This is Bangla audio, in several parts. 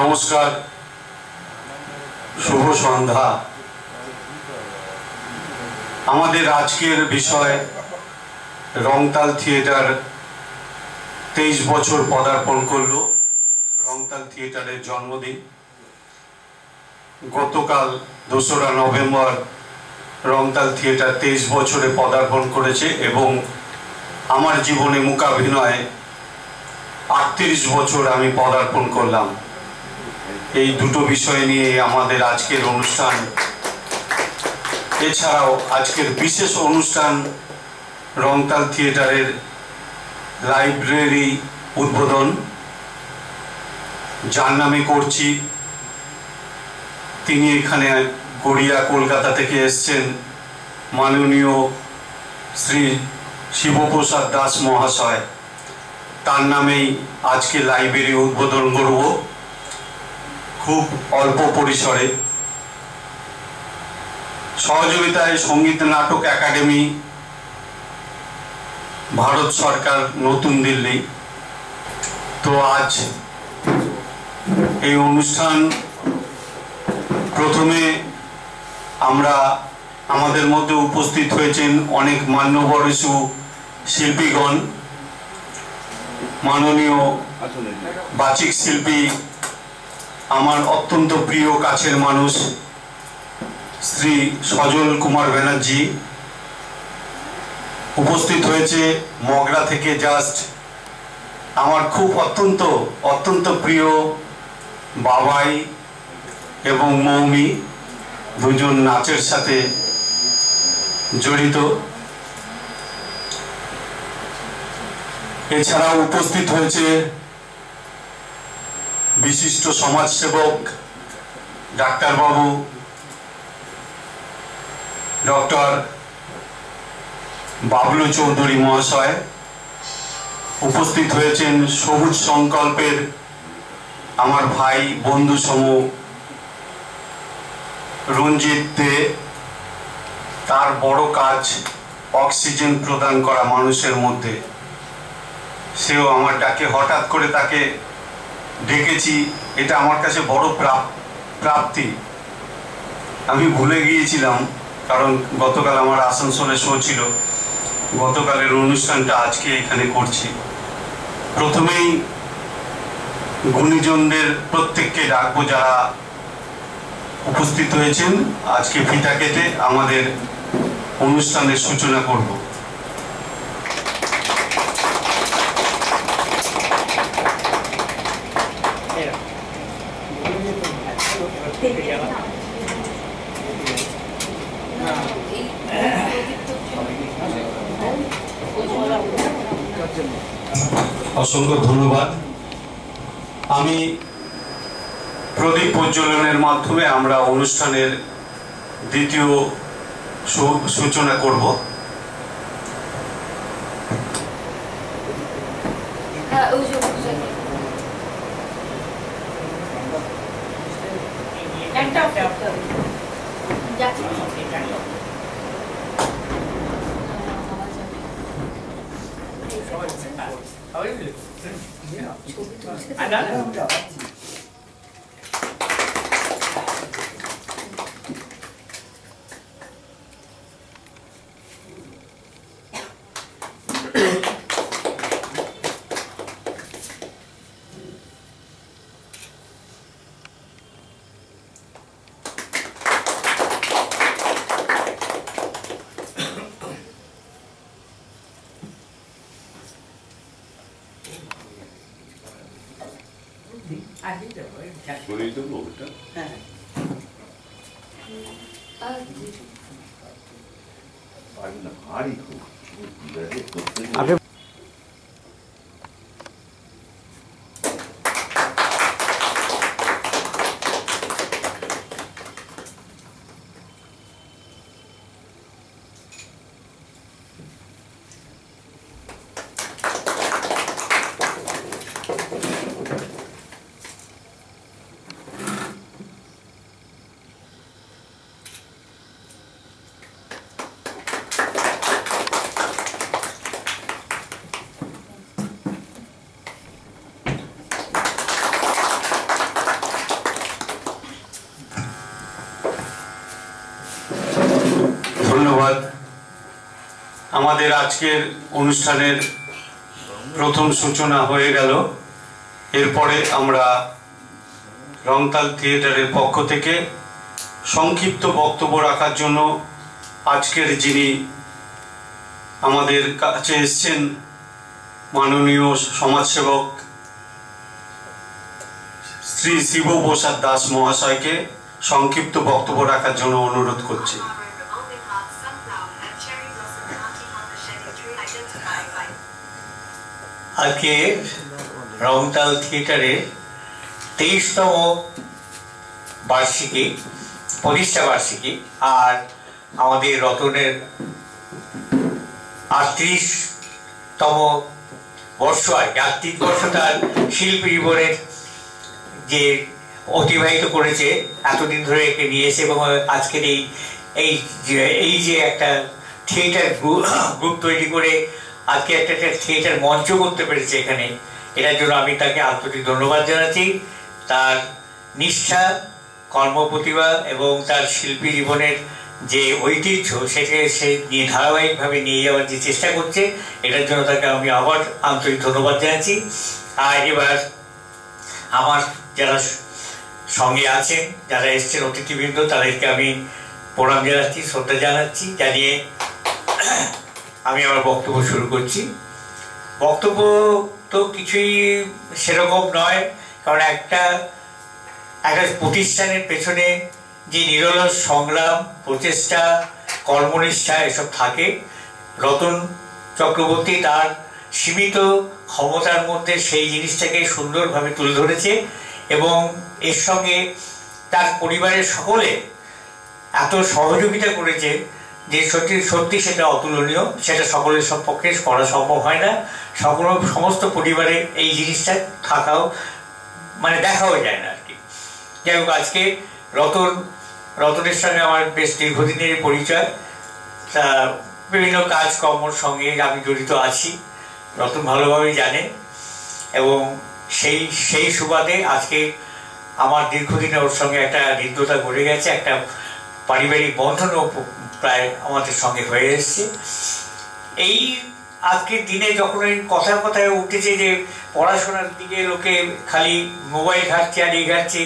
নমস্কার, শুভ সন্ধ্যা। আমাদের আজকের বিষয় রংতাল থিয়েটার 23 বছর পদার্পণ করল। রংতাল থিয়েটারের জন্মদিন গতকাল 2রা নভেম্বর। রংতাল থিয়েটার 23 বছরে পদার্পণ করেছে এবং আমার জীবনে মূকাভিনয় 38 বছর আমি পদার্পণ করলাম। এই দুটো বিষয় নিয়ে আমাদের আজকের অনুষ্ঠান। এছাড়াও আজকের বিশেষ অনুষ্ঠান রংতাল থিয়েটারের লাইব্রেরি উদ্বোধন, যার নামে করছি। তিনি এখানে গড়িয়া কলকাতা থেকে এসছেন, মাননীয় শ্রী শিবপ্রসাদ দাস মহাশয়। তার নামেই আজকে লাইব্রেরি উদ্বোধন করব খুব অল্প পরিসরে। সহযোগিতায় সঙ্গীত নাটক একাডেমি, ভারত সরকার, নতুন দিল্লি। তো আজ এই অনুষ্ঠান প্রথমে আমাদের মধ্যে উপস্থিত হয়েছেন অনেক মান্যবরেষু শিল্পীগণ। মাননীয় বাচিক শিল্পী, আমার অত্যন্ত প্রিয় কাছের মানুষ শ্রী সজল কুমার ব্যানার্জি উপস্থিত হয়েছে মগরা থেকে। জাস্ট আমার খুব অত্যন্ত প্রিয় বাবাই এবং মৌমি, দুজন নাচের সাথে জড়িত। এছাড়াও উপস্থিত হয়েছে বিশিষ্ট সমাজসেবক ডাক্তারবাবু ডক্টর বাবলু চৌধুরী মহাশয়। উপস্থিত হয়েছেন সবুজ সংকল্পের আমার ভাই বন্ধু সমূহ রঞ্জিত দে। তার বড় কাজ অক্সিজেন প্রদান করা মানুষের মধ্যে। সেও আমার ডাকে, হঠাৎ করে তাকে ডেকেছি, এটা আমার কাছে বড় প্রাপ্তি। আমি ভুলে গিয়েছিলাম, কারণ গতকাল আমার আসানসোলে শো ছিল। গতকালের অনুষ্ঠানটা আজকে এখানে করছি। প্রথমেই গুণীজনদের প্রত্যেককে ডাকবো যারা উপস্থিত হয়েছেন। আজকে ফিতা কেটে আমাদের অনুষ্ঠানের সূচনা করব। অসংখ্য ধন্যবাদ। আমি প্রদীপ প্রজ্বলনের মাধ্যমে আমরা অনুষ্ঠানের দ্বিতীয় সূচনা করব। আমাদের আজকের অনুষ্ঠানের প্রথম সূচনা হয়ে গেল। এরপরে আমরা রংতাল থিয়েটারের পক্ষ থেকে সংক্ষিপ্ত বক্তব্য রাখার জন্য আজকের যিনি আমাদের কাছে এসেছেন মাননীয় সমাজসেবক শ্রী শিবপ্রসাদ দাস মহাশয়কে সংক্ষিপ্ত বক্তব্য রাখার জন্য অনুরোধ করছি। আজকে রংতাল থিয়েটারের 23তম বার্ষিকী, প্রতিষ্ঠা বার্ষিকী, আর আমাদের রতনের 38তম বর্ষ। আর 38 বর্ষ তার শিল্পী জীবনের যে অতিবাহিত করেছে, এতদিন ধরে একে নিয়েছে, এবং আজকের এই যে একটা থিয়েটার গ্রুপ তৈরি করে আজকে একটা থিয়েটার মঞ্চ করতে পেরেছে এখানে, এটার জন্য আমি তাকে আন্তরিক ধন্যবাদ জানাচ্ছি। তার নিষ্ঠা, কর্মপ্রতিভা এবং তার শিল্পী জীবনের যে ঐতিহ্য, সেটাকে সে ধারাবাহিকভাবে নিয়ে যাওয়ার যে চেষ্টা করছে, এটার জন্য তাকে আমি আবার আন্তরিক ধন্যবাদ জানাচ্ছি। আর এবার আমার যারা সঙ্গে আছেন, যারা এসছেন অতিথিবৃন্দ, তাদেরকে আমি প্রণাম জানাচ্ছি, শ্রদ্ধা জানাচ্ছি, জানিয়ে আমি আমার বক্তব্য শুরু করছি। বক্তব্য তো কিছুই সেরকম নয়, কারণ একটা প্রতিষ্ঠানের পেছনে যে নিরলস সংগ্রাম, প্রচেষ্টা, কর্মনিষ্ঠা এসব থাকে। রতন চক্রবর্তী তার সীমিত ক্ষমতার মধ্যে সেই জিনিসটাকে সুন্দরভাবে তুলে ধরেছে, এবং এর সঙ্গে তার পরিবারের সকলে এত সহযোগিতা করেছে যে সত্যি সেটা অতুলনীয়। সেটা সকলের পক্ষে করা সম্ভব হয় না, সমস্ত পরিবারে এই জিনিসটা থাকাও মানে দেখাও যায় না আর কি। যাই হোক, আজকে রতনের সঙ্গে আমার বেশ দীর্ঘদিনের পরিচয়, তা বিভিন্ন কাজকর্মর সঙ্গে আমি জড়িত আছি, রতন ভালোভাবেই জানে, এবং সেই সুবাদে আজকে আমার দীর্ঘদিনে ওর সঙ্গে একটা হৃদ্যতা গড়ে গেছে, একটা পারিবারিক বন্ধনও প্রায় আমাদের সঙ্গে হয়ে এসছে। এই আজকের দিনে যখন ওই কথায় উঠেছে যে পড়াশোনার দিকে লোকে খালি মোবাইল ঘাটছে আর এই ঘাটছে,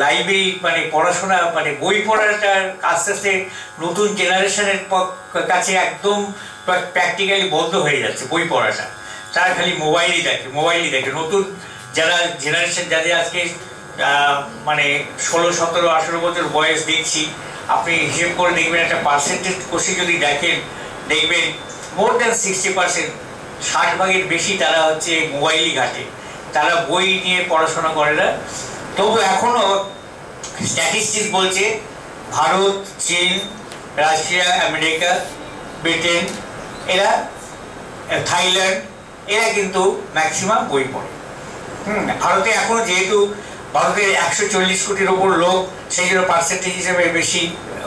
লাইব্রেরি মানে পড়াশোনা মানে বই পড়াটা আস্তে আস্তে নতুন জেনারেশনের কাছে একদম প্র্যাকটিক্যালি বন্ধ হয়ে যাচ্ছে বই পড়াটা। তারা খালি মোবাইলই দেখে। নতুন যারা জেনারেশন, যাদের আজকে মানে 16, 17, 18 বছর বয়স দেখছি, আপনি হিসেব করে দেখবেন, একটা পার্সেন্টেজ কোষে যদি দেখবেন মোর দ্যান 60%, 60% বেশি তারা হচ্ছে মোবাইলই ঘাটে, তারা বই নিয়ে পড়াশোনা করে না। তবু এখনো স্ট্যাটিস্টিক্স বলছে ভারত, চীন, রাশিয়া, আমেরিকা, ব্রিটেন, থাইল্যান্ড, এরা কিন্তু ম্যাক্সিমাম বই পড়ে। ভারতে এখনো, যেহেতু ভারতের 140 কোটির ওপর লোক, সেই জন্য পার্সেন্টেজ হিসেবে বেশি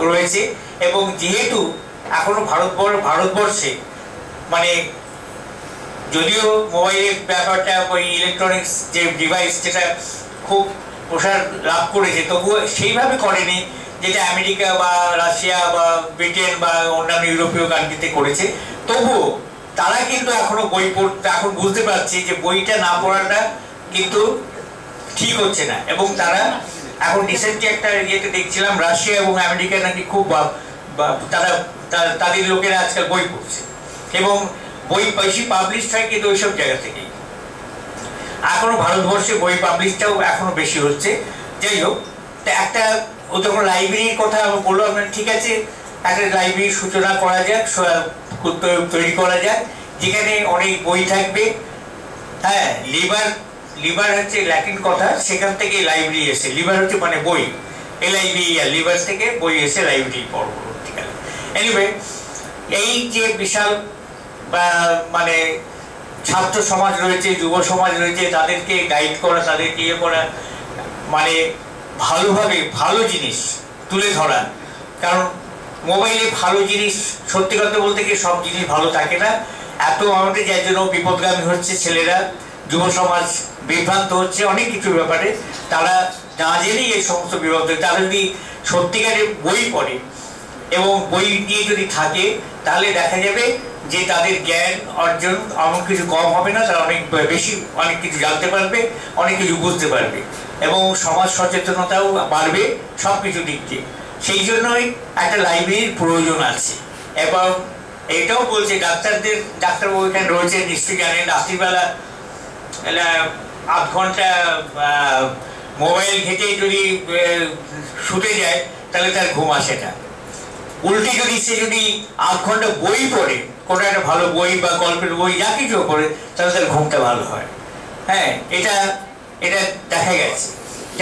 রয়েছে, এবং যেহেতু এখনো ভারতবর্ষে মানে যদিও মোবাইলের ব্যাপারটা, ওই ইলেকট্রনিক্স যে ডিভাইস, যেটা খুব প্রসার লাভ করেছে, তবুও সেইভাবে করেনি যেটা আমেরিকা বা রাশিয়া বা ব্রিটেন বা অন্যান্য ইউরোপীয় কান্ট্রিতে করেছে। তবুও তারা কিন্তু এখনো বই পড়তে, এখন বুঝতে পারছে যে বইটা না পড়াটা কিন্তু ঠিক হচ্ছে না, এবং তারা এখন রিসেন্টলি একটা ইয়েতে দেখছিলাম, রাশিয়া এবং আমেরিকা নাকি খুব তারা তাদের লোকেরা আজকাল বই পড়ছে, এবং বই বেশি পাবলিশ হয় কিন্তু ওইসব জায়গা থেকেই। এখনো ভারতবর্ষে বই পাবলিশটাও এখনো বেশি হচ্ছে। যাই হোক, একটা ও যখন লাইব্রেরির কথা বললাম, ঠিক আছে, একটা লাইব্রেরির সূচনা করা যাক, তৈরি করা যাক, যেখানে অনেক বই থাকবে। হ্যাঁ, লিবার হচ্ছে ল্যাটিন কথা, সেখান থেকে লাইব্রেরি এসে, লিবার হচ্ছে মানে বই, লিবার থেকে বই এসে লাইব্রেরি পরবর্তীকালে। এনিওয়ে, এই যে বিশাল মানে ছাত্র সমাজ রয়েছে, যুব সমাজ রয়েছে, তাদেরকে গাইড করা, তাদেরকে ইয়ে করা, মানে ভালোভাবে ভালো জিনিস তুলে ধরা। কারণ মোবাইলে ভালো জিনিস, সত্যি কথা বলতে গিয়ে সব জিনিস ভালো থাকে না। এত আমাদের যার জন্য বিপদগামী হচ্ছে ছেলেরা, যুব সমাজ বিভ্রান্ত হচ্ছে অনেক কিছুর ব্যাপারে। তারা না জেনেই এই সমস্ত বিভ্রান্ত, তারা যদি সত্যিকারের বই পড়ে, এবং বই নিয়ে যদি থাকে তাহলে দেখা যাবে যে তাদের জ্ঞান অর্জন এমন কিছু কম হবে না, তারা অনেক বেশি অনেক কিছু জানতে পারবে, অনেক কিছু বুঝতে পারবে এবং সমাজ সচেতনতাও বাড়বে সব কিছু দিক দিয়ে। সেই জন্যই একটা লাইব্রেরির প্রয়োজন আছে। এবং এটাও বলছে ডাক্তারবাবু এখানে রয়েছে, নিশ্চয়ই জানেন, রাত্রিবেলা আধ ঘন্টা মোবাইল ঘেঁটে যদি শুতে যায় তাহলে তার ঘুম আসে না। উল্টে যদি সে যদি আধ ঘন্টা বই পড়ে, কোনো একটা ভালো বই বা গল্পের বই যা কিছু পড়ে, তাহলে তার ঘুমটা ভালো হয়। হ্যাঁ, এটা দেখা গেছে।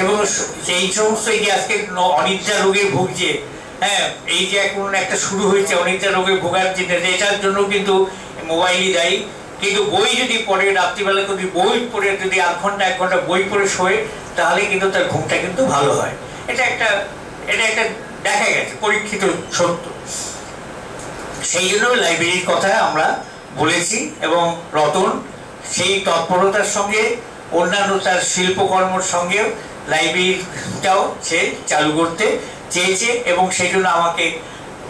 এবং সেই সমস্ত এই যে আজকে অনিদ্রা রোগে ভুগছে, হ্যাঁ, এই যে এখন একটা শুরু হয়েছে অনিদ্রা রোগে ভোগার জন্য, এটার জন্য কিন্তু মোবাইলই দায়ী। কিন্তু বই যদি পড়ে, রাত্রিবেলা যদি বই পড়ে যদি আধ ঘন্টা 1 ঘন্টা বই পড়ে শোয়, তাহলে কিন্তু তার ঘুমটা কিন্তু ভালো হয়। এটা একটা দেখা গেছে, পরীক্ষিত সত্য। সেই জন্য লাইব্রেরির কথা আমরা বলেছি এবং রতন সেই তৎপরতার সঙ্গে অন্যান্য তার শিল্পকর্মের সঙ্গেও লাইব্রেরিটাও সে চালু করতে চেয়েছে এবং সেই জন্য আমাকে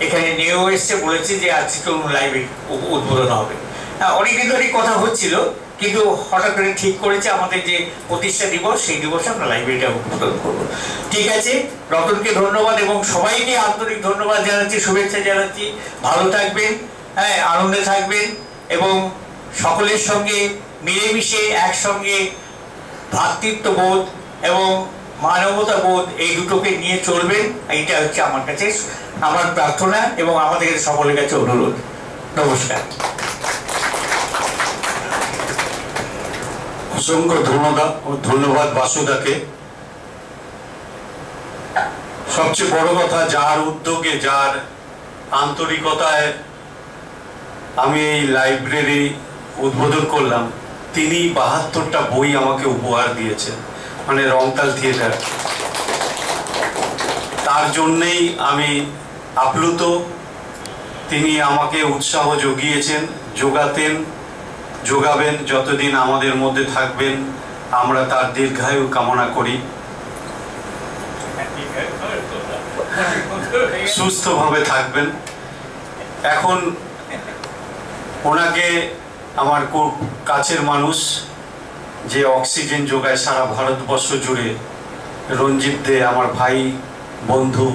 এখানে নিয়েও এসছে, বলেছে যে আজকে চলুন লাইব্রেরি উদ্বোধন হবে। অনেকদিন ধরেই কথা হচ্ছিল, কিন্তু হঠাৎ করে ঠিক করেছে আমাদের যে প্রতিষ্ঠা দিবস, সেই দিবসে আমরা লাইব্রেরিটা উদ্বোধন করবো। ঠিক আছে, রতনকে ধন্যবাদ এবং সবাইকে আন্তরিক ধন্যবাদ জানাচ্ছি, শুভেচ্ছা জানাচ্ছি। ভালো থাকবেন, হ্যাঁ, আনন্দে থাকবেন এবং সকলের সঙ্গে মিলেমিশে একসঙ্গে ভ্রাতৃত্ববোধ এবং মানবতা বোধ এই দুটোকে নিয়ে চলবেন। এইটা হচ্ছে আমার কাছে আমার প্রার্থনা এবং আমাদের সকলের কাছে অনুরোধ। নমস্কার। অসংখ্য ধন্যবাদ বাসুদাকে। সবচেয়ে বড় কথা, যার উদ্যোগে, যার আন্তরিকতায় আমি এই লাইব্রেরি উদ্বোধন করলাম, তিনি 72টা বই আমাকে উপহার দিয়েছেন, মানে রংতাল থিয়েটার। তার জন্যেই আমি আপ্লুত। তিনি আমাকে উৎসাহ জুগিয়েছেন, যোগাবেন যতদিন আমাদের মধ্যে থাকবেন। আমরা তার দীর্ঘায়ু কামনা করি, সুস্থভাবে থাকবেন। এখন ওনাকে আমার খুব কাছের মানুষ, যে অক্সিজেন যোগায় সারা ভারতবর্ষ জুড়ে, রঞ্জিত দে, আমার ভাই বন্ধু,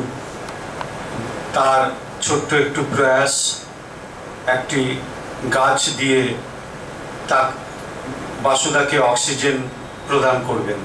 তার ছোট্ট একটু প্রয়াস, একটি গাছ দিয়ে তা বাসুদাকে অক্সিজেন প্রদান করবেন।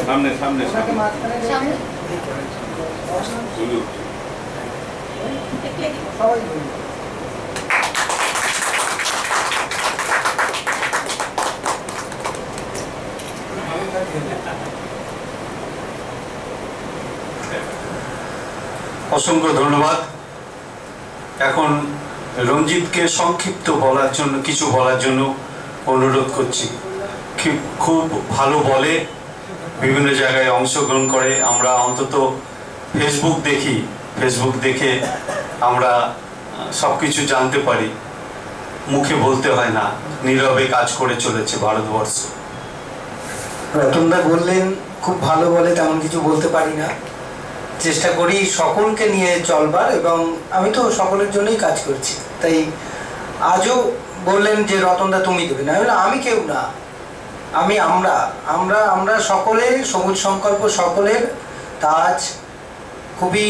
সামনে অসংখ্য ধন্যবাদ। এখন রঞ্জিতকে সংক্ষিপ্ত কিছু বলার জন্য অনুরোধ করছি। খুব ভালো বলে, বিভিন্ন জায়গায় অংশগ্রহণ করে। আমরা অন্তত ফেসবুক দেখে আমরা সব কিছু জানতে পারি, মুখে বলতে হয় না, নীরবে কাজ করে চলেছে ভারতবর্ষ। রতনদা বললেন খুব ভালো বলে, তেমন কিছু বলতে পারি না, চেষ্টা করি সকলকে নিয়ে চলবার, এবং আমি তো সকলের জন্যই কাজ করছি। তাই আজও বললেন যে রতনদা তুমি দেবে না, আমি কেউ না, আমরা সকলে সবুজ সংকল্প সকলের। তা আজ খুবই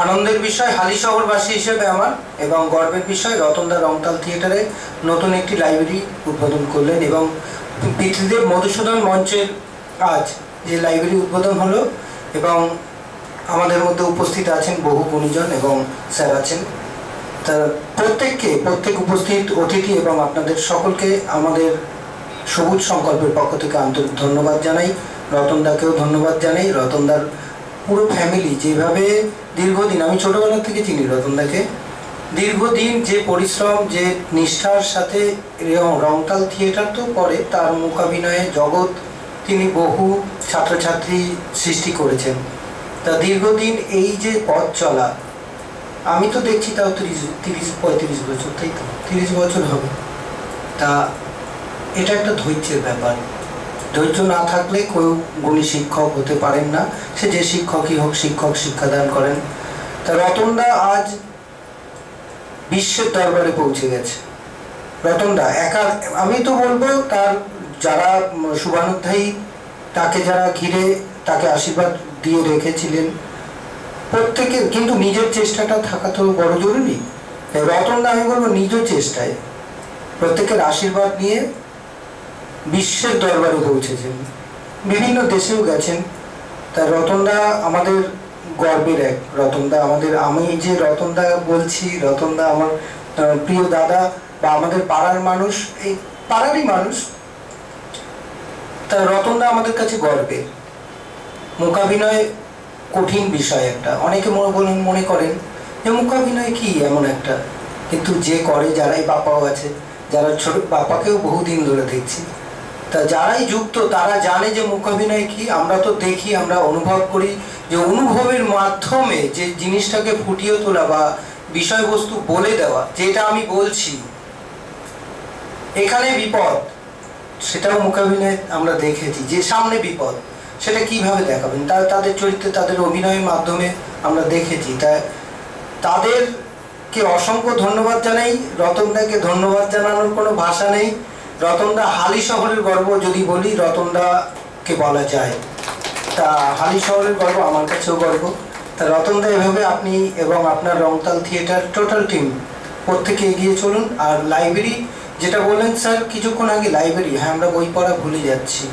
আনন্দের বিষয় হালিশহরবাসী হিসেবে আমার, এবং গর্বের বিষয় রতনদা রংতাল থিয়েটারে নতুন একটি লাইব্রেরি উদ্বোধন করলেন। এবং পিতৃদেব মধুসূদন মঞ্চের আজ যে লাইব্রেরি উদ্বোধন হলো, এবং আমাদের মধ্যে উপস্থিত আছেন বহু গুণীজন এবং স্যার আছেন, তা প্রত্যেক উপস্থিত অতিথি এবং আপনাদের সকলকে আমাদের সবুজ সংকল্পের পক্ষ থেকে আন্তরিক ধন্যবাদ জানাই। রতনদাকেও ধন্যবাদ জানাই। রতনদার পুরো ফ্যামিলি যেভাবে দীর্ঘদিন, আমি ছোটোবেলা থেকে চিনি রতনদাকে, দীর্ঘদিন যে পরিশ্রম, যে নিষ্ঠার সাথে রংতাল থিয়েটার তো পরে তার মূকাভিনয়ে জগৎ তিনি বহু ছাত্রছাত্রী সৃষ্টি করেছেন। তা দীর্ঘদিন এই যে পথ চলা, আমি তো দেখছি তাও 30-35 বছর, তাই তো 30 বছর হবে। তা এটা একটা ধৈর্যের ব্যাপার। ধৈর্য না থাকলে কেউ গুণী শিক্ষক হতে পারেন না, সে যে শিক্ষকই হোক, শিক্ষক শিক্ষাদান করেন। তা রতনদা আজ বিশ্বের দরবারে পৌঁছে গেছে। রতনদা একা, আমি তো বলবো তার যারা শুভানুধ্যায়ী, তাকে যারা ঘিরে তাকে আশীর্বাদ দিয়ে রেখেছিলেন, প্রত্যেকের কিন্তু নিজের চেষ্টাটা থাকা তো বড় জরুরি। রতনদা আমি বলবো নিজ চেষ্টায় প্রত্যেকের আশীর্বাদ নিয়ে বিশ্বের দরবারে পৌঁছেছেন, বিভিন্ন দেশেও গেছেন। তা রতনদা আমাদের গর্বের এক। রতনদা আমাদের, আমি যে রতনদা বলছি, রতনদা আমার প্রিয় দাদা বা আমাদের পাড়ার মানুষ, এই পাড়ারই মানুষ। তা রতনদা আমাদের কাছে গর্বের। মূকাভিনয় কঠিন বিষয় একটা, অনেকে মনে করেন যে মূকাভিনয় কি এমন একটা, কিন্তু যে করে, যারাই বাপাও আছে, যারা ছোট, বাপাকেও বহুদিন ধরে দেখছি, তা যারাই যুক্ত তারা জানে যে মূকাভিনয় কি। আমরা তো দেখি, আমরা অনুভব করি, যে অনুভবের মাধ্যমে যে জিনিসটাকে ফুটিয়ে তোলা বা বিষয়বস্তু বলে দেওয়া, যেটা আমি বলছি এখানে বিপদ, সেটাও মূকাভিনয় আমরা দেখেছি, যে সামনে বিপদ সেটা কিভাবে দেখাবেন, তাদের চরিত্রে, তাদের অভিনয়ের মাধ্যমে আমরা দেখেছি। তাদেরকে অসংখ্য ধন্যবাদ জানাই। রতনদাকে ধন্যবাদ জানানোর কোনো ভাষা নেই। রতনদা হালি শহরের গর্ব যদি বলি, রতনদাকে বলা যায়। তা হালি শহরের গর্ব, আমার কাছেও গর্ব। তা রতনদা, এভাবে আপনি এবং আপনার রংতাল থিয়েটার টোটাল টিম প্রত্যেকে এগিয়ে চলুন। আর লাইব্রেরি যেটা বললেন স্যার কিছুক্ষণ আগে, লাইব্রেরি, হ্যাঁ আমরা বই পড়া ভুলে যাচ্ছি।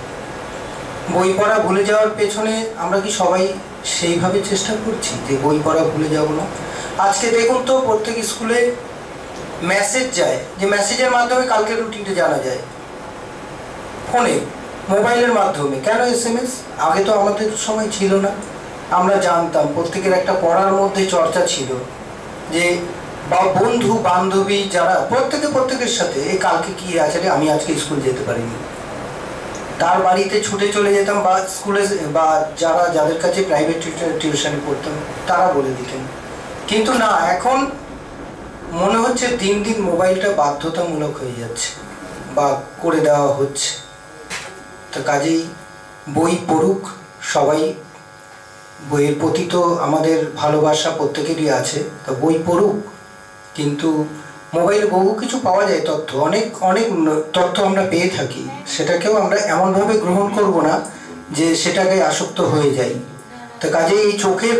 বই পড়া ভুলে যাওয়ার পেছনে আমরা কি সবাই সেইভাবে চেষ্টা করছি যে বই পড়া ভুলে যাব না? আজকে দেখুন তো প্রত্যেক স্কুলে মেসেজ যায়, যে মেসেজের মাধ্যমে কালকে রুটিনটা জানা যায়, ফোনে, মোবাইলের মাধ্যমে। কেন SMS? আগে তো আমাদের সময় ছিল না, আমরা জানতাম, প্রত্যেকের একটা পড়ার মধ্যে চর্চা ছিল, যে বা বন্ধু বান্ধবী যারা প্রত্যেকের সাথে, এই কালকে কি আছে রে, আমি আজকে স্কুল যেতে পারিনি, তার বাড়িতে ছুটে চলে যেতাম, বা স্কুলে, বা যাদের কাছে প্রাইভেট টিউশন পড়তাম তারা বলে দিতেন। কিন্তু না, এখন মনে হচ্ছে দিন দিন মোবাইলটা বাধ্যতামূলক হয়ে যাচ্ছে বা করে দেওয়া হচ্ছে। তো কাজেই বই পড়ুক সবাই, বইয়ের প্রতি তো আমাদের ভালোবাসা প্রত্যেকেরই আছে, তা বই পড়ুক। কিন্তু মোবাইলে বহু কিছু পাওয়া যায়, তথ্য, অনেক তথ্য আমরা পেয়ে থাকি, সেটাকেও আমরা এমনভাবে গ্রহণ করব না যে সেটাকে আসক্ত হয়ে যাই। তো কাজেই এই চোখের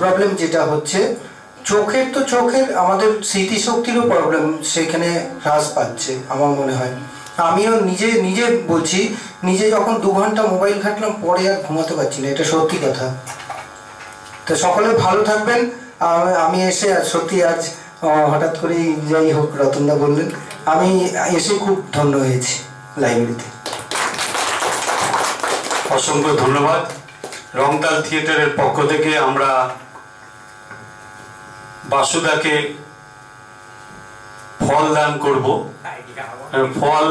প্রবলেম যেটা হচ্ছে, চোখের আমাদের স্মৃতিশক্তিরও প্রবলেম সেখানে হ্রাস পাচ্ছে আমার মনে হয়। আমিও নিজে বলছি, নিজে যখন 2 ঘন্টা মোবাইল ঘাঁটলাম, পরে আর ঘুমাতে পারছি না, এটা সত্যি কথা। তো সকলে ভালো থাকবেন। আমি এসে সত্যি আজ হঠাৎ করেই, যাই হোক, রতনদা বললেন, আমি এসে খুব ধন্য হয়েছি লাইব্রেরিতে। অসংখ্য ধন্যবাদ। রংতাল থিয়েটারের পক্ষ থেকে আমরা বাসুদাকে ফল দান করব। ফল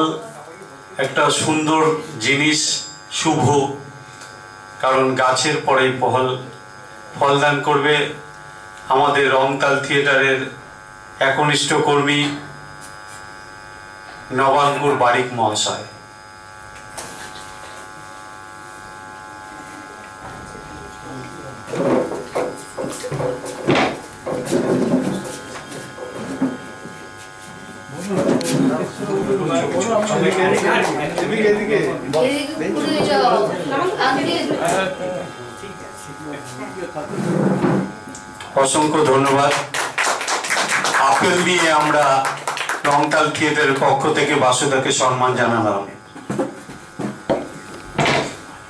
একটা সুন্দর জিনিস, শুভ, কারণ গাছের পরেই ফল দান করবে আমাদের রংতাল থিয়েটারের একনিষ্ঠ কর্মী নবাঙ্কুর বারিক মহাশয়। অসংখ্য ধন্যবাদ। আপেল দিয়ে আমরা রংতাল থিয়েটারের পক্ষ থেকে বাসুদাকে সম্মান জানালাম।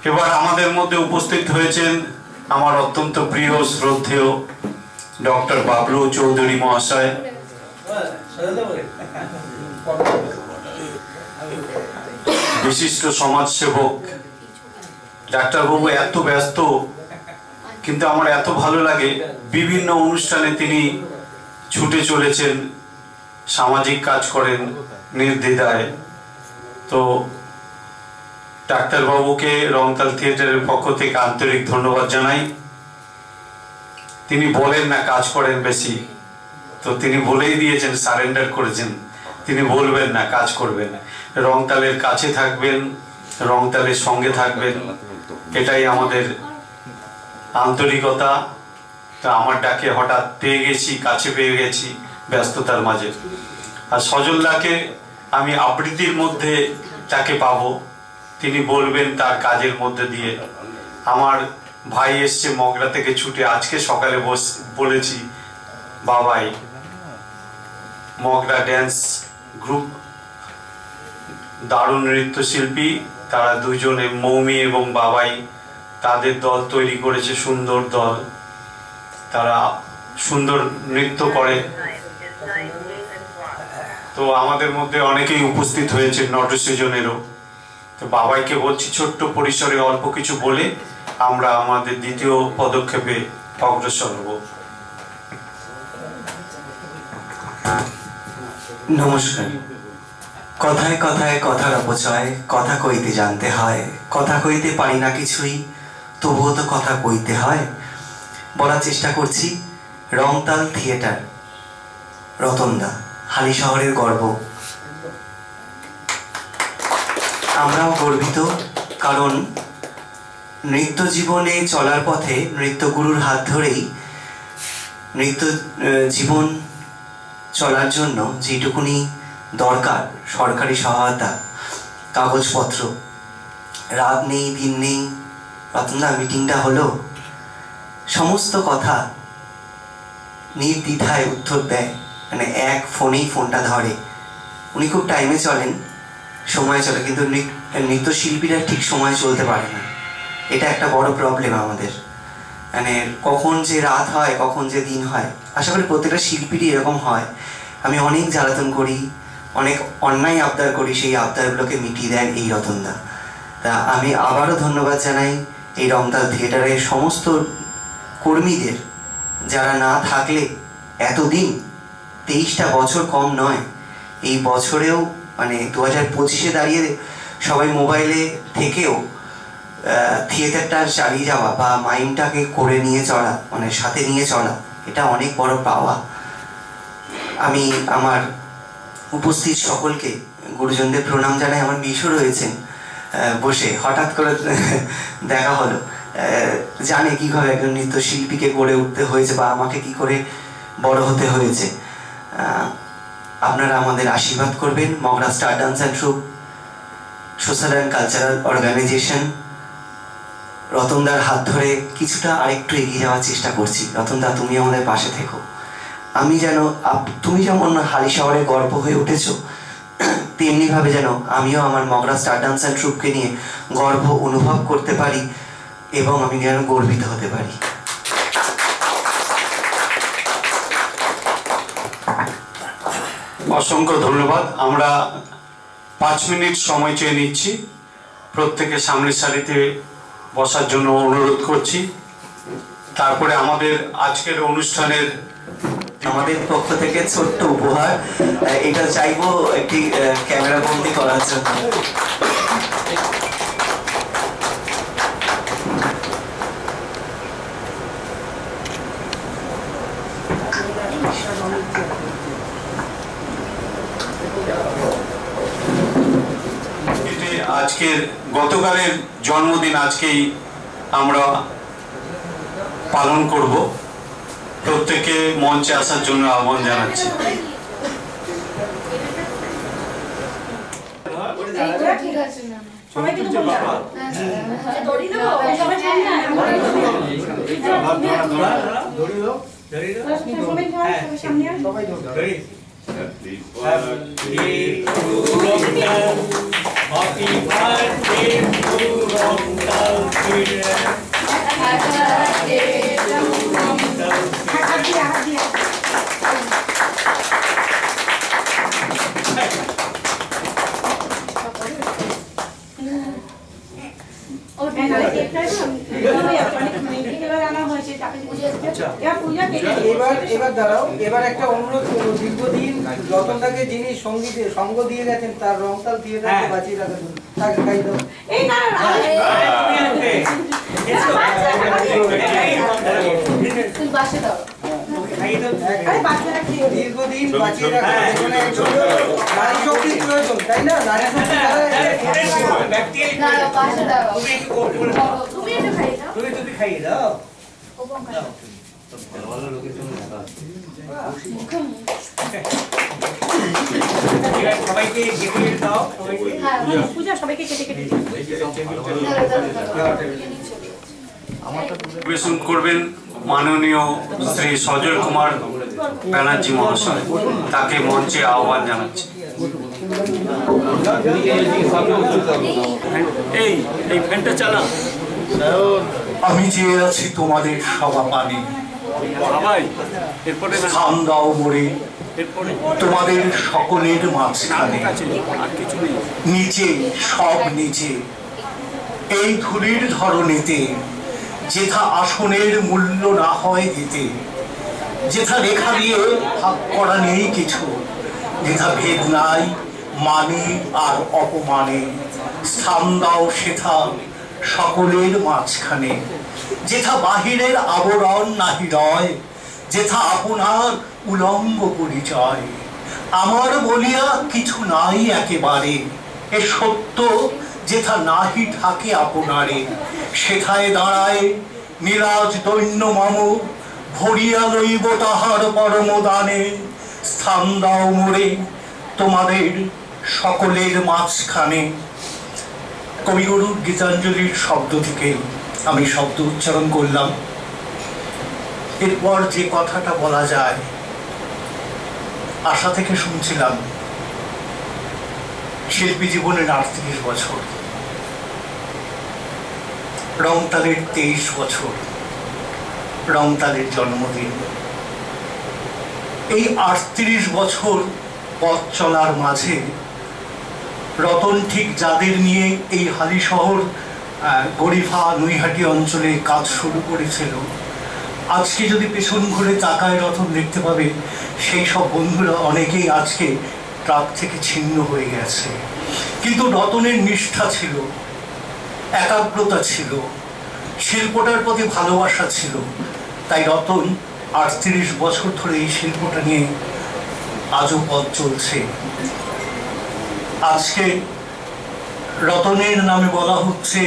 এবার আমাদের মধ্যে উপস্থিত হয়েছেন আমার অত্যন্ত প্রিয় শ্রদ্ধেয় ডক্টর বাবলু চৌধুরী মহাশয়। বিশিষ্ট সমাজসেবক। ডাক্তারবাবু এত ব্যস্ত, কিন্তু আমার এত ভালো লাগে, বিভিন্ন অনুষ্ঠানে তিনি ছুটে চলেছেন, সামাজিক কাজ করেন নির্দ্বিধায়। তো ডাক্তারবাবুকে রংতাল থিয়েটারের পক্ষ থেকে আন্তরিক ধন্যবাদ জানাই। তিনি বলেন না, কাজ করেন বেশি, তো তিনি বলেই দিয়েছেন, সারেন্ডার করেছেন, তিনি বলবেন না, কাজ করবেন। রংতালের কাছে থাকবেন, রংতালের সঙ্গে থাকবেন, এটাই আমাদের আন্তরিকতা। তো আমার ডাকে হঠাৎ পেয়ে গেছি, কাছে পেয়ে গেছি ব্যস্ততার মাঝে। আর সজলদাকে আমি আবৃত্তির মধ্যে তাকে পাবো, তিনি বলবেন তার কাজের মধ্যে দিয়ে। আমার ভাই এসছে মগরা থেকে ছুটে, আজকে সকালে বলেছি বাবাই, মগরা ড্যান্স গ্রুপ দারুণ নৃত্যশিল্পী, তারা দুজনে মৌমি এবং বাবাই তাদের দল তৈরি করেছে, সুন্দর দল, তারা সুন্দর নৃত্য করে। তো আমাদের মধ্যে অনেকেই উপস্থিত হয়েছে, নটসৃজনেরও। তো বাবাইকে বলছি ছোট্ট পরিসরে অল্প কিছু বলে আমরা আমাদের দ্বিতীয় পদক্ষেপে অগ্রসর হব। নমস্কার। কথায় কথায় কথার অপচয়, কথা কইতে জানতে হয়, কথা কইতে পারি না কিছুই, তবুও তো কথা কইতে হয়। বলার চেষ্টা করছি, রংতাল থিয়েটার, রতনদা, হালি শহরের গর্ব। আমরাও গর্বিত, কারণ নৃত্য জীবনে চলার পথে নৃত্যগুরুর হাত ধরেই নৃত্য জীবন চলার জন্য যেটুকুনি দরকার, সরকারি সহায়তা, কাগজপত্র, রাত নেই দিন নেই, রতনদা মিটিংটা হলো, সমস্ত কথা নির্দ্বিধায় উত্তর দেয়, মানে এক ফোনেই ফোনটা ধরে। উনি খুব টাইমে চলেন, সময় চলে, কিন্তু নৃত্যশিল্পীরা ঠিক সময় চলতে পারে না। এটা একটা বড় প্রবলেম আমাদের, মানে কখন যে রাত হয়, কখন যে দিন হয়। আশা করি প্রত্যেকটা শিল্পীরই এরকম হয়। আমি অনেক জ্বালাতন করি, অনেক অন্যায় আবদার করি, সেই আবদারগুলোকে মিটিয়ে দেন এই রতনদা। তা আমি আবারও ধন্যবাদ জানাই এই রংতাল থিয়েটারের সমস্ত কর্মীদের, যারা না থাকলে এতদিন 23টা বছর কম নয়, এই বছরেও মানে 2025-এ দাঁড়িয়ে সবাই মোবাইলে থেকেও থিয়েটারটা চালিয়ে যাওয়া বা মাইন্ডটাকে করে নিয়ে চলা, মানে সাথে নিয়ে চলা, এটা অনেক বড় পাওয়া। আমি আমার উপস্থিত সকলকে গুরুজনদের প্রণাম জানাই। আমার মিশু রয়েছেন বসে, হঠাৎ করে দেখা হলো, জানে কীভাবে একজন নৃত্যশিল্পীকে গড়ে উঠতে হয়েছে বা আমাকে কি করে বড় হতে হয়েছে। আপনারা আমাদের আশীর্বাদ করবেন। Magra star dance and troupe, social and cultural organization, রতনদার হাত ধরে কিছুটা আরেকটু এগিয়ে যাওয়ার চেষ্টা করছি। রতনদা, তুমি আমাদের পাশে থেকো। আমি যেন তুমি যেমন হালি শহরে গর্ব হয়ে উঠেছ, তেমনিভাবে যেন আমিও আমার মগরা স্টার ডান্স অ্যান্ড ট্রুপকে নিয়ে গর্ব অনুভব করতে পারি এবং আমি যেন গর্বিত হতে পারি। অসংখ্য ধন্যবাদ। আমরা 5 মিনিট সময় চেয়ে নিচ্ছি, প্রত্যেকে সামনের সারিতে বসার জন্য অনুরোধ করছি। তারপরে আমাদের আজকের অনুষ্ঠানের আমাদের পক্ষ থেকে ছোট্ট উপহার, এটা চাইবো একটি ক্যামেরা বন্দি করার জন্য। আজকের গতকালের জন্মদিন আজকেই আমরা পালন করব। প্রত্যেকে মঞ্চে আসার জন্য আহ্বান জানাচ্ছি। Happy birthday to Rongtal Theatre. Happy birthday to Rongtal Theatre. और এবার দাঁড়াও, এবার একটা অনুরোধ করবো, দীর্ঘদিন রতনদাকে যিনি সঙ্গ দিয়ে গেছেন তার রংতাল থিয়েটারকে বাঁচিয়ে রাখার জন্য তাকে খাই দাও। দীর্ঘদিন বাঁচিয়ে রাখার জন্য নারী শক্তির প্রয়োজন, তাই না? নারী শক্তি তুমি খাইয়ে দাও। সবাইকে দাও, পূজা সবাইকে কেটে কেটে পরিবেশন করবেন মাননীয় শ্রী সজল কুমার ব্যানার্জি মহাশয়। তাকে মঞ্চে আহ্বান জানাচ্ছি। এই ফ্যানটা চালা। আমি চেয়ে আছি তোমাদের সভা পানে, এরপরে স্থান দাও মোরে তোমাদের সকলের মাঝখানে। নিচে সব নিচে এই ধুলির ধরণীতে, যেথা আসনের মূল্য না হয় দিতে, যেথা রেখা দিয়ে ভাগ করা নেই কিছু, যেথা ভেদ নাই মানে আর অপমানে, স্থান দাও সেথা সকলের মাঝখানে। যেথা বাহিরের আবরণ নাহি রয়, যেথা আপনার উলম্ব পরিচয়। আমার বলিয়া কিছু নাই একেবারে, এ সত্য যেথা নাহি ঢাকে আপনারে। সেথায় দাঁড়ায় নীরাজ দৈন্য মম, ভরিয়া লইব তাহার পরম দানে। স্থান দাও মোরে তোমাদের সকলের মাঝখানে। কবিগুরুর গীতাঞ্জলির শব্দ থেকে আমি শব্দ উচ্চারণ করলাম। এরপর যে কথাটা বলা যায়, আশা থেকে শুনছিলাম শিল্পী জীবনের 38 বছর, রংতালের 23 বছর, রংতালের জন্মদিন। এই 38 বছর পথ চলার মাঝে রতন ঠিক যাদের নিয়ে এই হালিশহর গরিফা নৈহাটি অঞ্চলে কাজ শুরু করেছিল, আজকে যদি পেছন ঘুরে তাকায় রতন দেখতে পাবে সেই সব বন্ধুরা অনেকেই আজকে ট্রাক থেকে ছিন্ন হয়ে গেছে। কিন্তু রতনের নিষ্ঠা ছিল, একাগ্রতা ছিল, শিল্পটার প্রতি ভালোবাসা ছিল। তাই রতন 38 বছর ধরে এই শিল্পটা নিয়ে আজও পথ চলছে। আজকে রতনের নামে বলা হচ্ছে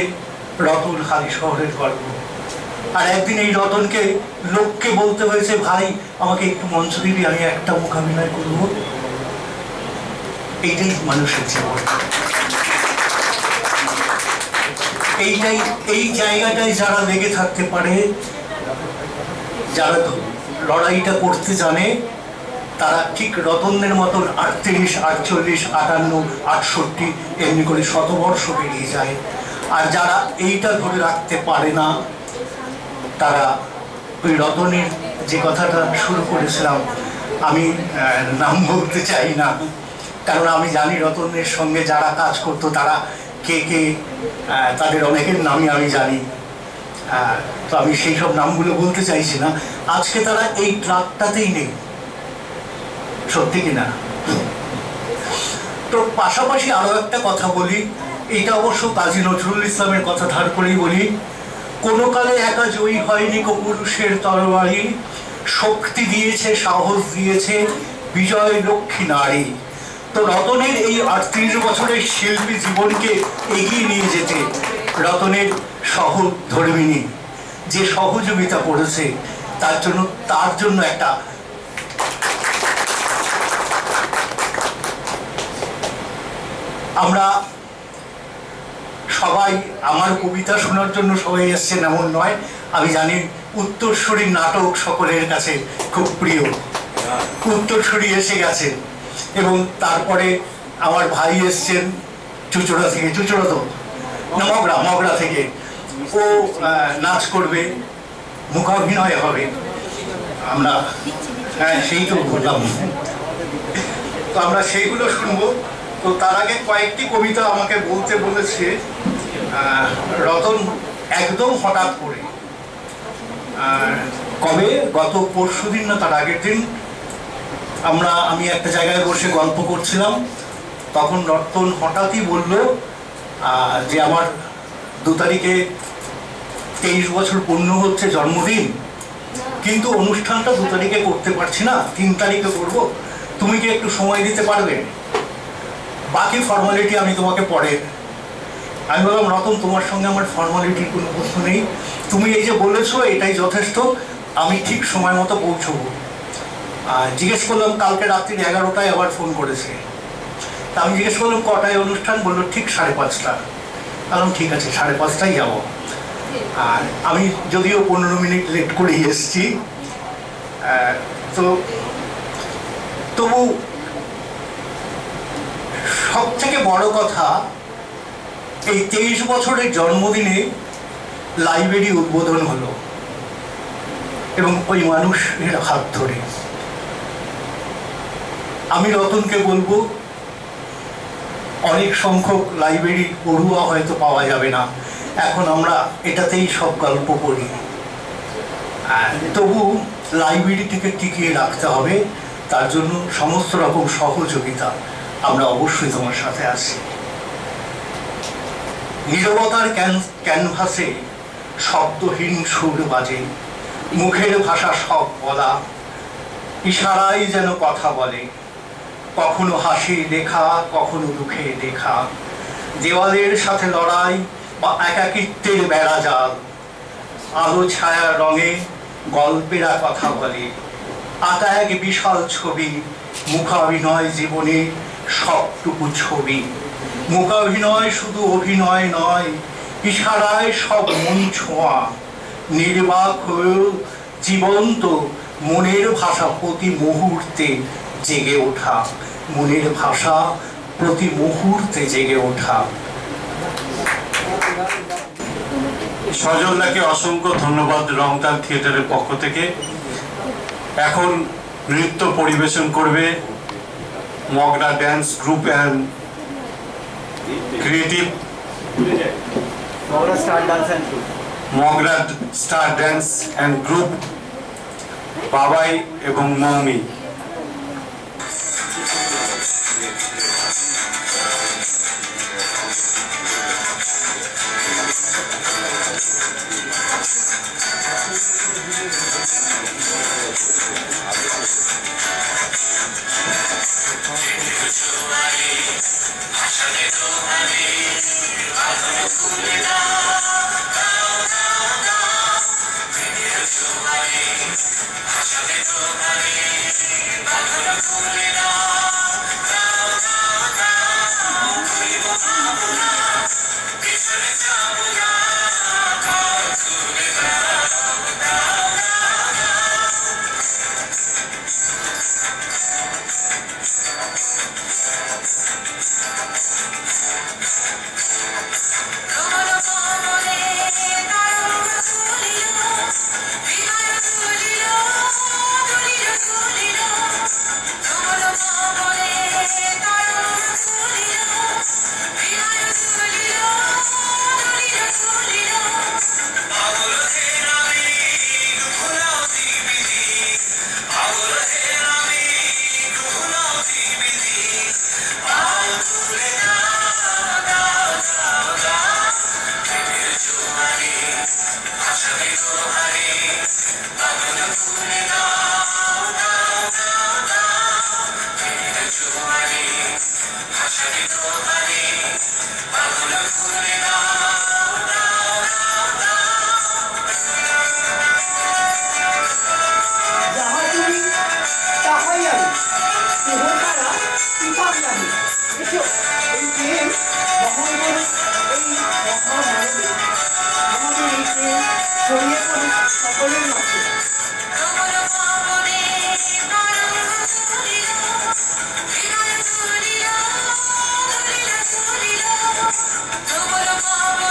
রতন হালিশহরের গর্ব। আর একদিন এই রতনকে লোককে বলতে হয়েছে, ভাই আমাকে একটু মঞ্চ দিবি, আমি একটা মোকাবিলায় করবো। এইটাই মানুষের জীবন, এইটাই এই জায়গাটায় যারা লেগে থাকতে পারে, যারা লড়াইটা করতে জানে, তারা ঠিক রতনের মতন 38, 48, 58, 68 এমনি করে শতবর্ষ বেরিয়ে যায়। আর যারা এইটা ধরে রাখতে পারে না, তারা ওই রতনের যে কথাটা শুরু করেছিলাম, আমি নাম বলতে চাই না, কারণ আমি জানি রতনের সঙ্গে যারা কাজ করতো তারা কে কে, তাদের অনেকের নামই আমি জানি। তো আমি সেই সব নামগুলো বলতে চাইছি না। আজকে তারা এই ট্রাকটাতেই নেই, সত্যি কিনা? তো পাশাপাশি আরো একটা কথা বলি, এটা অবশ্য কাজী নজরুল ইসলামের কথা ধার করেই বলি। কোনো কালে একা জয়ী হয়নি পুরুষের তরবারি, শক্তি দিয়েছে, সাহস দিয়েছে বিজয় লক্ষ্মী নারী। তো রতনের এই 38 বছরের শিল্পী জীবনকে এগিয়ে নিয়ে যেতে রতনের সহধর্মিণী যে সহযোগিতা করেছে, তার জন্য একটা আমরা সবাই, আমার কবিতা শোনার জন্য সবাই এসছেন এমন নয়, আমি জানি উত্তরসূরির নাটক সকলের কাছে খুব প্রিয়। উত্তরসূরি এসে গেছে এবং তারপরে আমার ভাই এসছেন চুচড়া থেকে, চুচড়া তো মগরা থেকে, ও নাচ করবে, মুখাভিনয় হবে। আমরা সেই তো বললাম, তো আমরা সেইগুলো শুনবো। তো তার আগে কয়েকটি কবিতা আমাকে বলতে বলেছে রতন একদম হঠাৎ করে। কবে গত পরশুদিন না তার আগের দিন আমি একটা জায়গায় বসে গল্প করছিলাম, তখন রতন হঠাৎই বলল যে আমার 2 তারিখে 23 বছর পূর্ণ হচ্ছে জন্মদিন, কিন্তু অনুষ্ঠানটা 2 তারিখে করতে পারছি না, 3 তারিখে করবো, তুমি কি একটু সময় দিতে পারবে? বাকি ফর্মালিটি আমি তোমাকে পরে। আমি বললাম, রতন, তোমার সঙ্গে আমার ফর্মালিটির কোনো প্রশ্ন নেই, তুমি এই যে বলেছো এটাই যথেষ্ট, আমি ঠিক সময় মতো পৌঁছবো। জিজ্ঞেস করলাম, কালকে রাত্রি 11টায় আবার ফোন করেছে। তা আমি জিজ্ঞেস করলাম কটায় অনুষ্ঠান? বললো ঠিক 5:30টা। বললাম ঠিক আছে, 5:30টায় যাবো। আর আমি যদিও 15 মিনিট লেট করেই এসছি, তো তবু সব থেকে বড় কথা, এই 23 বছরের জন্মদিনে লাইব্রেরি উদ্বোধন হলো এবং ওই মানুষের হাত ধরে। আমি রতনকে বলবো, অনেক সংখ্যক লাইব্রেরি পড়ুয়া হয়তো পাওয়া যাবে না, এখন আমরা এটাতেই সব গল্প করি, তবু লাইব্রেরিটিকে টিকিয়ে রাখতে হবে, তার জন্য সমস্ত রকম সহযোগিতা আমরা অবশ্যই তোমার সাথে আছি। নীরবতার ক্যানভাসে শব্দহীন সুর বাজে, মুখের ভাষা সব বলা, ইশারায় যেন কথা বলে, কখনো হাসি লেখা, কখনো দুঃখে লেখা, দেওয়ালের সাথে লড়াই বা একাকিত্বের বেড়া জাল, আলো ছায়া রঙে গল্পেরা কথা বলে, আঁকা এক বিশাল ছবি, মুখাভিনয় জীবনে সবটুকু ছবি, মুখাভিনয় শুধু অভিনয় নয়, ইশারায় সব মন ছোঁয়া, নির্বাক হয়েও জীবন্ত মনের ভাষা প্রতি মুহূর্তে জেগে ওঠা, মনের ভাষা প্রতি মুহূর্তে জেগে ওঠা। সজলদাকে অসংখ্য ধন্যবাদ রংতাল থিয়েটারের পক্ষ থেকে। এখন নৃত্য পরিবেশন করবে Magra dance group and creative Magra star dance and group, Babai এবং মৌমি। Tomorrow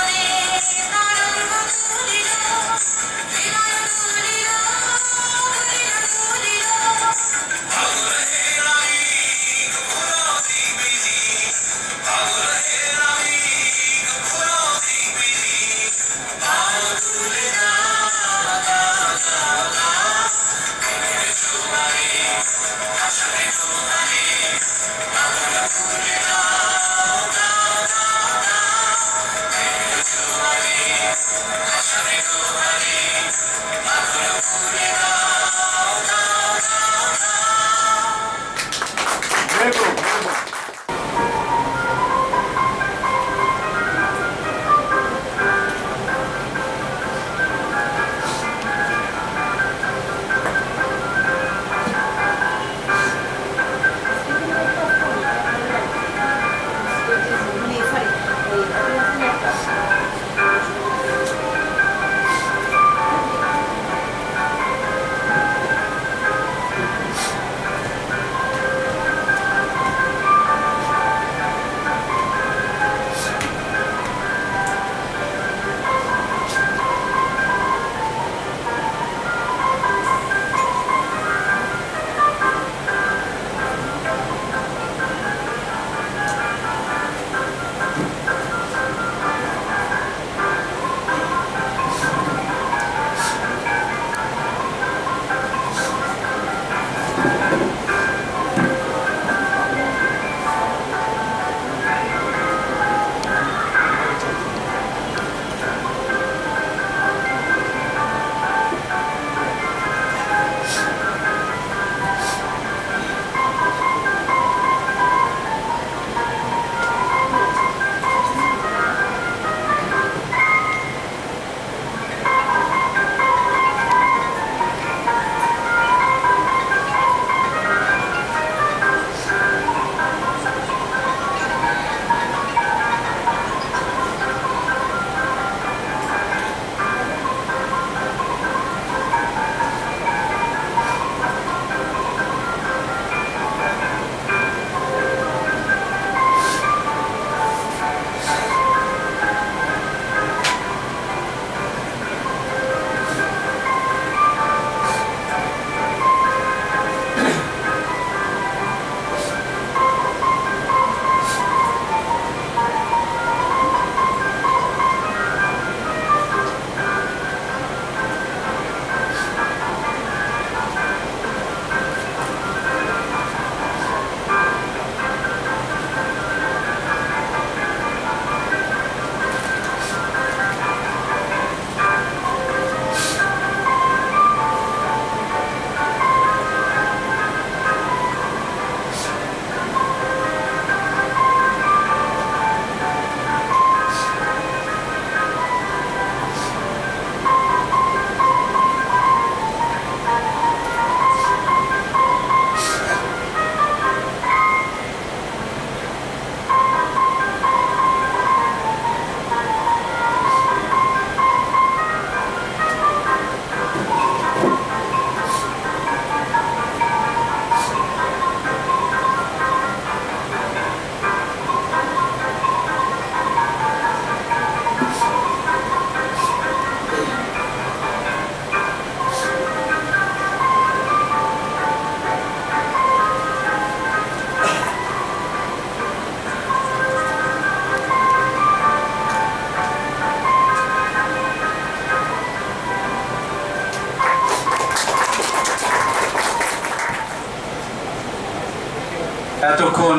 এতক্ষণ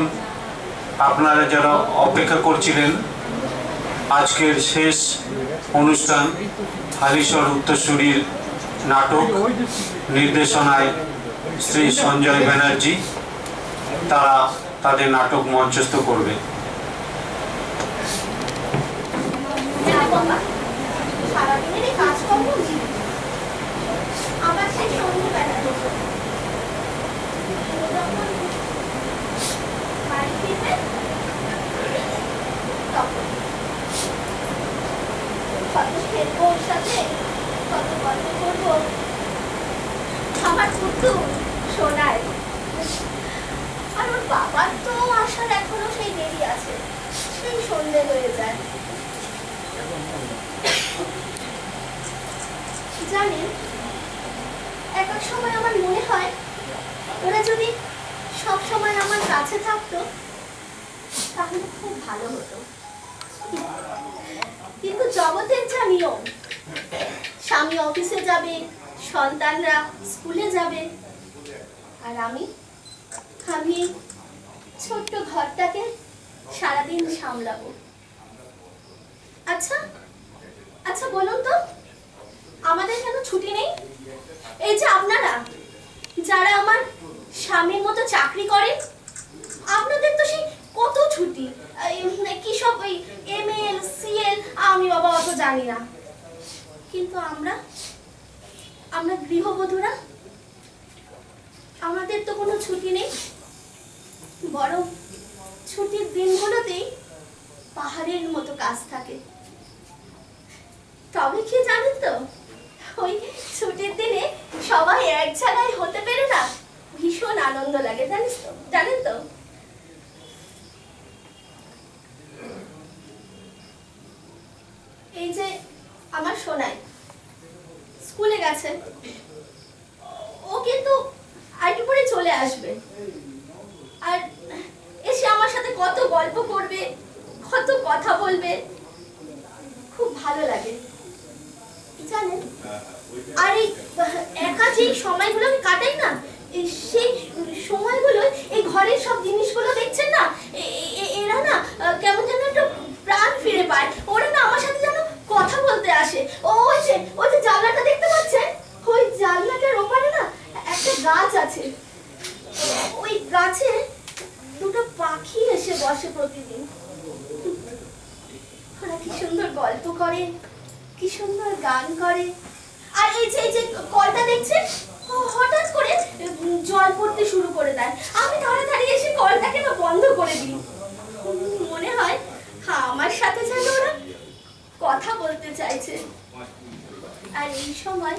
আপনারা যারা অপেক্ষা করছিলেন আজকের শেষ অনুষ্ঠান হালিশহর উত্তরসূরির নাটক নির্দেশনায় শ্রী সঞ্জয় ব্যানার্জি, তারা তাদের নাটক মঞ্চস্থ করবে। আমার পুত্তু শোনায়, আর ওর বাবার তো আসার এখনো সেই দেরি আছে, সেই সন্ধে হয়ে যায়। জানেন, এক এক সময় আমার মনে হয় ওরা যদি সব সময় আমার কাছে থাকতো তাহলে খুব ভালো হতো। কিন্তু জগতের যা নিয়ম, স্বামী অফিসে যাবে, সন্তানরা স্কুলে যাবে, আর আমি ছোট্ট ঘরটাকে সারাদিন সামলাবো। আচ্ছা আচ্ছা বলুন তো, আমাদের কেন ছুটি নেই? এই যে আপনারা যারা আমার স্বামীর মতো চাকরি করেন, আপনাদের তো সেই কত ছুটি, কি সব ওই ML CL, আমি বাবা অত জানি না। কিন্তু আমরা গৃহবধূরা, আমাদের তো কোনো ছুটি নেই, বরং ছুটির দিনগুলোতেই পাহাড়ের মতো কাজ থাকে। তবে কি জানেন তো, ওই ছুটির দিনে সবাই এক জায়গায় হতে পেরে না, ভীষণ আনন্দ লাগে, জানেন তো। এই যে আমার সোনাই স্কুলে গেছে, ও কিন্তু আইটু পরে চলে আসবে, আর এসে আমার সাথে কত গল্প করবে, কত কথা বলবে, খুব ভালো লাগে জানেন। আর এই একা যে সময়গুলো আমি কাটাই না, সেই সময়গুলো এই ঘরের সব জিনিসগুলো দেখছেন না, এরা না কেমন যেন একটা প্রাণ ফিরে পায়। ওরা না আমার সাথে যেন কথা বলতে আসে। ওই যে জানলাটা দেখতে পাচ্ছেন, ওই জানলাটার ওপারে না একটা গাছ আছে, ওই গাছে দুটো পাখি এসে বসে প্রতিদিন। ওরা কি সুন্দর গল্প করে, কি সুন্দর গান করে। আর এই যে কলটা দেখছেন, হঠাৎ করে জল পড়তে শুরু করে দেয়। আমি তাড়াতাড়ি এসে কলটাকে না বন্ধ করে দিই। মনে হয় আমার সাথে যেন ওরা কথা বলতে চাইছে। আর এই সময়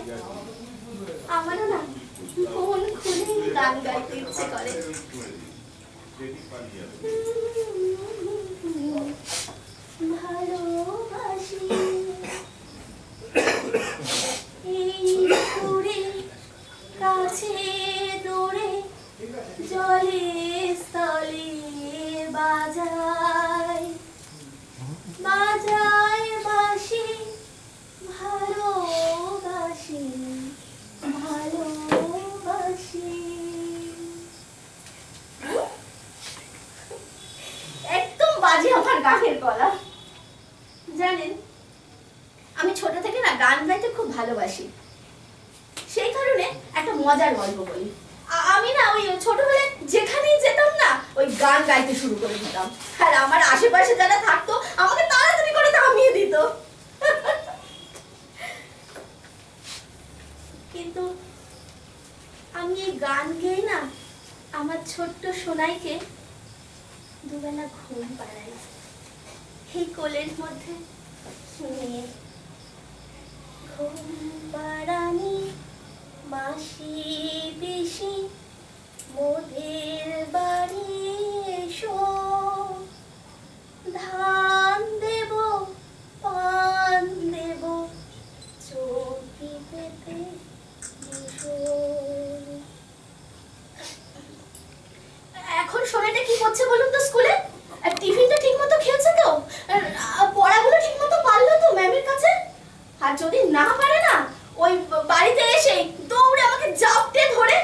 আমারও না মন খুলে গান গাইতে ইচ্ছে করে। ভালোবাসি এই সুরে, কাছে দূরে, জলে স্থলে বাজায় বাসি, ভালোবাসি একদম বাজে আমার গানের গলা। জানেন, আমি ছোট থেকে না গান গাইতে খুব ভালোবাসি। সেই কারণে একটা মজার গল্প বলি। আমি না ওই ছোটবেলায় যেখানেই যেতাম না, ওই গান গাইতে শুরু করে দিতাম, আর আমার আশেপাশে যারা থাকতো আমাকে তাড়াতাড়ি করে থামিয়ে দিত। কিন্তু আমি এই গান গেয়ে না আমার ছোট্ট সোনাইকে দুবেলা ঘুম পাড়াই। এই কোলের মধ্যে শুনিয়ে ঘুম পাড়ানি মাসি পিসি মোদের বাড়ি এসো, ধান দেব পান দেব চৌকি পেতে এসো। এখন সোনাইটা কি করছে বলুন তো স্কুলে? টিফিনটা ঠিক মতো খেয়েছে তো? পড়াগুলো ঠিক মতো পারলো তো ম্যামের কাছে? আর যদি না পারে না, ওই বাড়িতে এসে দৌড়ে আমাকে জাপটে ধরে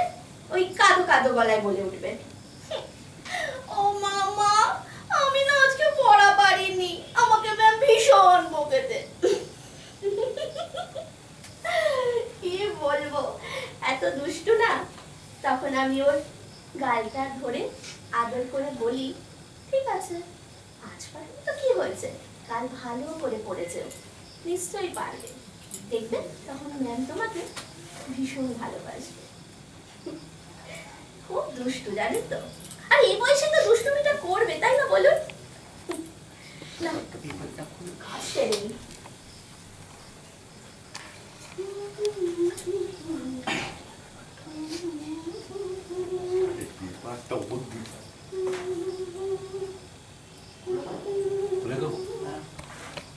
ওই কাঁদো কাঁদো গলায় বলে উঠবে, ও মামা আমি না আজকে পড়া পারিনি, আমাকে ম্যাম ভীষণ বকেছে। কি বলবো, এত দুষ্টু না। তখন আমি ওর গালটা ধরে আদর করে বলি, ঠিক আছে আজ পারবে তো কি হয়েছে, কাল ভালো করে পড়েছে, নিশ্চয়ই পারবে, দেখবে তখন ম্যাম তোমাকে ভীষণ ভালোবাসবে। খুব দুষ্টু জানেন তো, আর এই বয়সে তো দুষ্টুমিটা করবে, তাই না বলুন? না সেরে নি। একটা বুদ্ধি